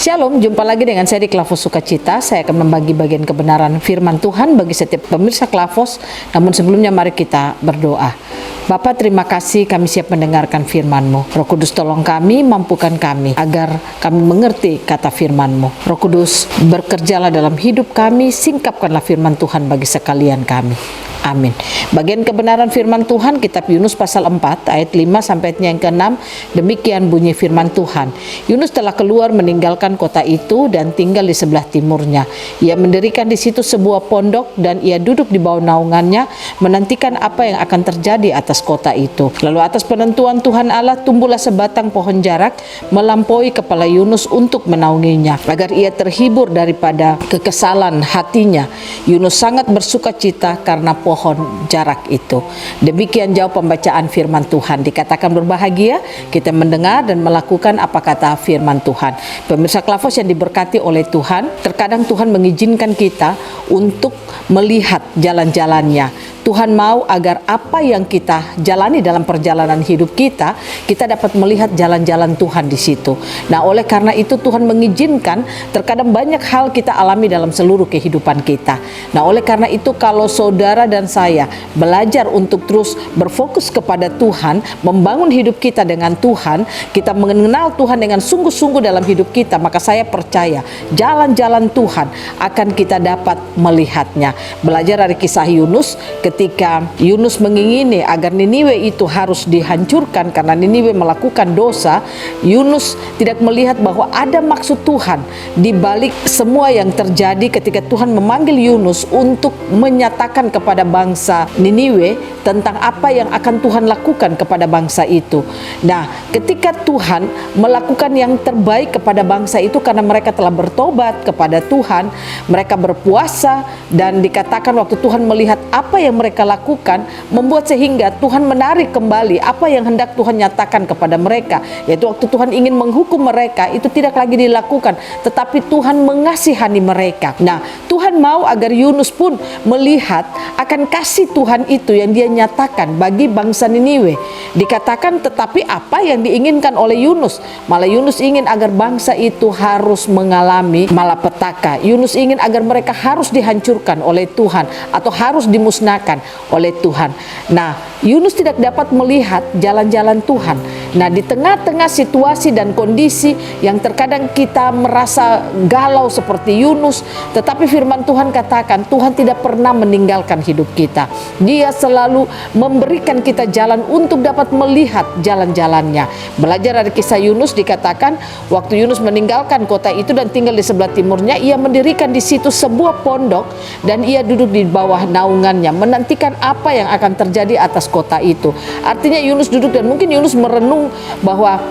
Shalom, jumpa lagi dengan saya di Klavos Sukacita. Saya akan membagi bagian kebenaran firman Tuhan bagi setiap pemirsa Klavos. Namun sebelumnya mari kita berdoa. Bapa, terima kasih kami siap mendengarkan firman-Mu. Roh Kudus tolong kami, mampukan kami agar kami mengerti kata firman-Mu. Roh Kudus bekerjalah dalam hidup kami, singkapkanlah firman Tuhan bagi sekalian kami. Amin. Bagian kebenaran firman Tuhan kitab Yunus pasal 4 ayat 5 sampai yang ke-6. Demikian bunyi firman Tuhan. Yunus telah keluar meninggalkan kota itu dan tinggal di sebelah timurnya. Ia mendirikan di situ sebuah pondok dan ia duduk di bawah naungannya menantikan apa yang akan terjadi atas kota itu. Lalu atas penentuan Tuhan Allah tumbuhlah sebatang pohon jarak melampaui kepala Yunus untuk menaunginya agar ia terhibur daripada kekesalan hatinya. Yunus sangat bersukacita karena pohon jarak itu. Demikian jauh pembacaan firman Tuhan. Dikatakan berbahagia kita mendengar dan melakukan apa kata firman Tuhan. Pemirsa Klavos yang diberkati oleh Tuhan, terkadang Tuhan mengizinkan kita untuk melihat jalan-jalannya. Tuhan mau agar apa yang kita jalani dalam perjalanan hidup kita dapat melihat jalan-jalan Tuhan di situ. Nah, oleh karena itu Tuhan mengizinkan terkadang banyak hal kita alami dalam seluruh kehidupan kita. Nah, oleh karena itu kalau saudara dan saya belajar untuk terus berfokus kepada Tuhan, membangun hidup kita dengan Tuhan, kita mengenal Tuhan dengan sungguh-sungguh dalam hidup kita, maka saya percaya jalan-jalan Tuhan akan kita dapat melihatnya. Belajar dari kisah Yunus, ketika Yunus mengingini agar Niniwe itu harus dihancurkan karena Niniwe melakukan dosa, Yunus tidak melihat bahwa ada maksud Tuhan di balik semua yang terjadi ketika Tuhan memanggil Yunus untuk menyatakan kepada bangsa Niniwe tentang apa yang akan Tuhan lakukan kepada bangsa itu. Nah, ketika Tuhan melakukan yang terbaik kepada bangsa itu karena mereka telah bertobat kepada Tuhan, mereka berpuasa, dan dikatakan waktu Tuhan melihat apa yang mereka lakukan, membuat sehingga Tuhan menarik kembali apa yang hendak Tuhan nyatakan kepada mereka, yaitu waktu Tuhan ingin menghukum mereka itu tidak lagi dilakukan, tetapi Tuhan mengasihani mereka. Nah, Tuhan mau agar Yunus pun melihat akan kasih Tuhan itu yang dia nyatakan bagi bangsa Niniwe. Dikatakan tetapi apa yang diinginkan oleh Yunus? Malah Yunus ingin agar bangsa itu harus mengalami malapetaka. Yunus ingin agar mereka harus dihancurkan oleh Tuhan atau harus dimusnahkan oleh Tuhan. Nah, Yunus tidak dapat melihat jalan-jalan Tuhan. Nah, di tengah-tengah situasi dan kondisi yang terkadang kita merasa galau seperti Yunus, tetapi firman Tuhan katakan Tuhan tidak pernah meninggalkan hidup kita. Dia selalu memberikan kita jalan untuk dapat melihat jalan-jalannya. Belajar dari kisah Yunus, dikatakan waktu Yunus meninggalkan kota itu dan tinggal di sebelah timurnya, ia mendirikan di situ sebuah pondok dan ia duduk di bawah naungannya menantikan apa yang akan terjadi atas kota itu. Artinya Yunus duduk dan mungkin Yunus merenung bahwa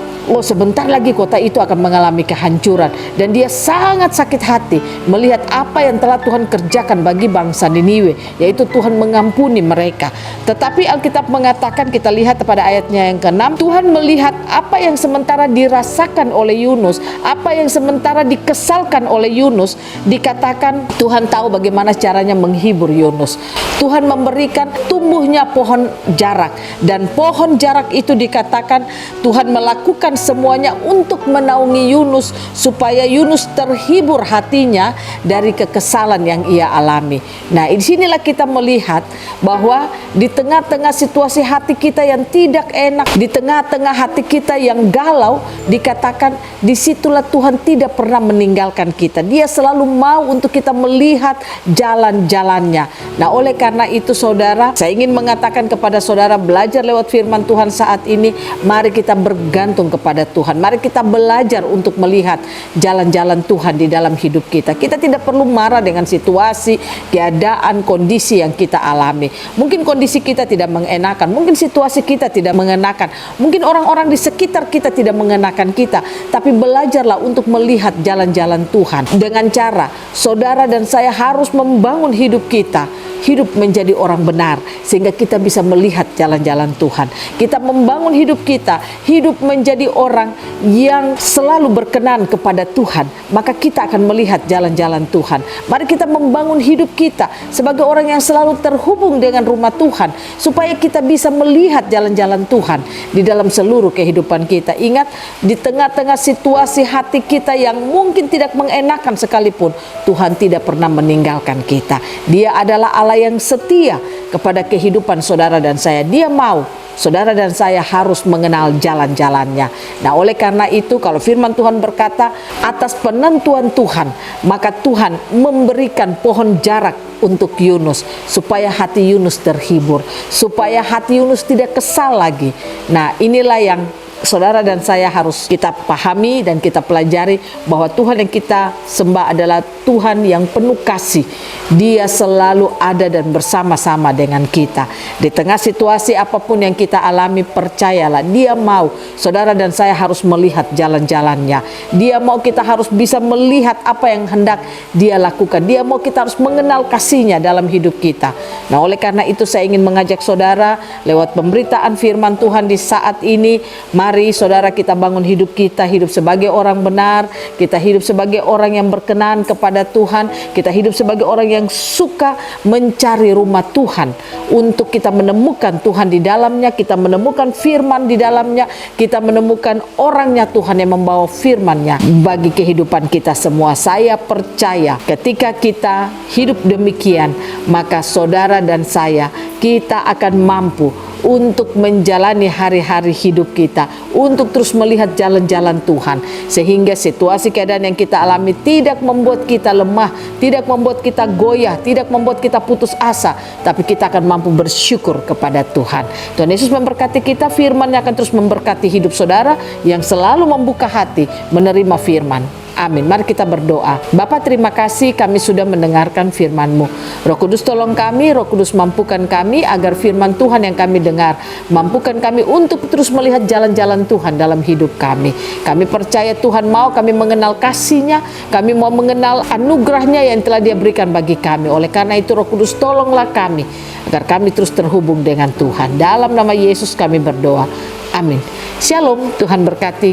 sebentar lagi kota itu akan mengalami kehancuran, dan dia sangat sakit hati melihat apa yang telah Tuhan kerjakan bagi bangsa Niniwe, yaitu Tuhan mengampuni mereka. Tetapi Alkitab mengatakan, kita lihat pada ayatnya yang ke-6, Tuhan melihat apa yang sementara dirasakan oleh Yunus, apa yang sementara dikesalkan oleh Yunus. Dikatakan Tuhan tahu bagaimana caranya menghibur Yunus. Tuhan memberikan tumbuhnya pohon jarak, dan pohon jarak itu dikatakan Tuhan melakukan semuanya untuk menaungi Yunus supaya Yunus terhibur hatinya dari kekesalan yang ia alami. Nah, disinilah kita melihat bahwa di tengah-tengah situasi hati kita yang tidak enak, di tengah-tengah hati kita yang galau, dikatakan disitulah Tuhan tidak pernah meninggalkan kita. Dia selalu mau untuk kita melihat jalan-jalannya. Nah, oleh karena itu saudara, saya ingin mengatakan kepada saudara, belajar lewat firman Tuhan saat ini, mari kita bergantung kepada Tuhan. Mari kita belajar untuk melihat jalan-jalan Tuhan di dalam hidup kita. Kita tidak perlu marah dengan situasi, keadaan, kondisi yang kita alami. Mungkin kondisi kita tidak mengenakan, mungkin situasi kita tidak mengenakan, mungkin orang-orang di sekitar kita tidak mengenakan kita, tapi belajarlah untuk melihat jalan-jalan Tuhan dengan cara saudara dan saya harus membangun hidup kita hidup menjadi orang benar, sehingga kita bisa melihat jalan-jalan Tuhan. Kita membangun hidup kita, hidup menjadi orang yang selalu berkenan kepada Tuhan, maka kita akan melihat jalan-jalan Tuhan. Mari kita membangun hidup kita sebagai orang yang selalu terhubung dengan rumah Tuhan, supaya kita bisa melihat jalan-jalan Tuhan di dalam seluruh kehidupan kita. Ingat, di tengah-tengah situasi hati kita yang mungkin tidak mengenakan sekalipun, Tuhan tidak pernah meninggalkan kita. Dia adalah Allah yang setia kepada kehidupan saudara dan saya. Dia mau saudara dan saya harus mengenal jalan-jalannya. Nah, oleh karena itu, kalau firman Tuhan berkata, atas penentuan Tuhan, maka Tuhan memberikan pohon jarak untuk Yunus, supaya hati Yunus terhibur, supaya hati Yunus tidak kesal lagi. Nah, inilah yang saudara dan saya harus kita pahami dan kita pelajari, bahwa Tuhan yang kita sembah adalah Tuhan yang penuh kasih. Dia selalu ada dan bersama-sama dengan kita. Di tengah situasi apapun yang kita alami, percayalah, Dia mau saudara dan saya harus melihat jalan-jalannya. Dia mau kita harus bisa melihat apa yang hendak Dia lakukan. Dia mau kita harus mengenal kasih-Nya dalam hidup kita. Nah, oleh karena itu saya ingin mengajak saudara lewat pemberitaan firman Tuhan di saat ini, mari saudara kita bangun hidup kita, hidup sebagai orang benar, kita hidup sebagai orang yang berkenan kepada Tuhan, kita hidup sebagai orang yang suka mencari rumah Tuhan, untuk kita menemukan Tuhan di dalamnya, kita menemukan firman di dalamnya, kita menemukan orangnya Tuhan yang membawa firman-Nya bagi kehidupan kita semua. Saya percaya ketika kita hidup demikian, maka saudara dan saya, kita akan mampu untuk menjalani hari-hari hidup kita, untuk terus melihat jalan-jalan Tuhan, sehingga situasi keadaan yang kita alami tidak membuat kita lemah, tidak membuat kita goyah, tidak membuat kita putus asa, tapi kita akan mampu bersyukur kepada Tuhan. Tuhan Yesus memberkati kita, firman-Nya akan terus memberkati hidup saudara yang selalu membuka hati menerima firman. Amin. Mari kita berdoa. Bapa, terima kasih kami sudah mendengarkan firman-Mu. Roh Kudus tolong kami, Roh Kudus mampukan kami agar firman Tuhan yang kami dengar mampukan kami untuk terus melihat jalan-jalan Tuhan dalam hidup kami. Kami percaya Tuhan mau kami mengenal kasih-Nya, kami mau mengenal anugerah-Nya yang telah Dia berikan bagi kami. Oleh karena itu, Roh Kudus tolonglah kami agar kami terus terhubung dengan Tuhan. Dalam nama Yesus kami berdoa. Amin. Shalom, Tuhan berkati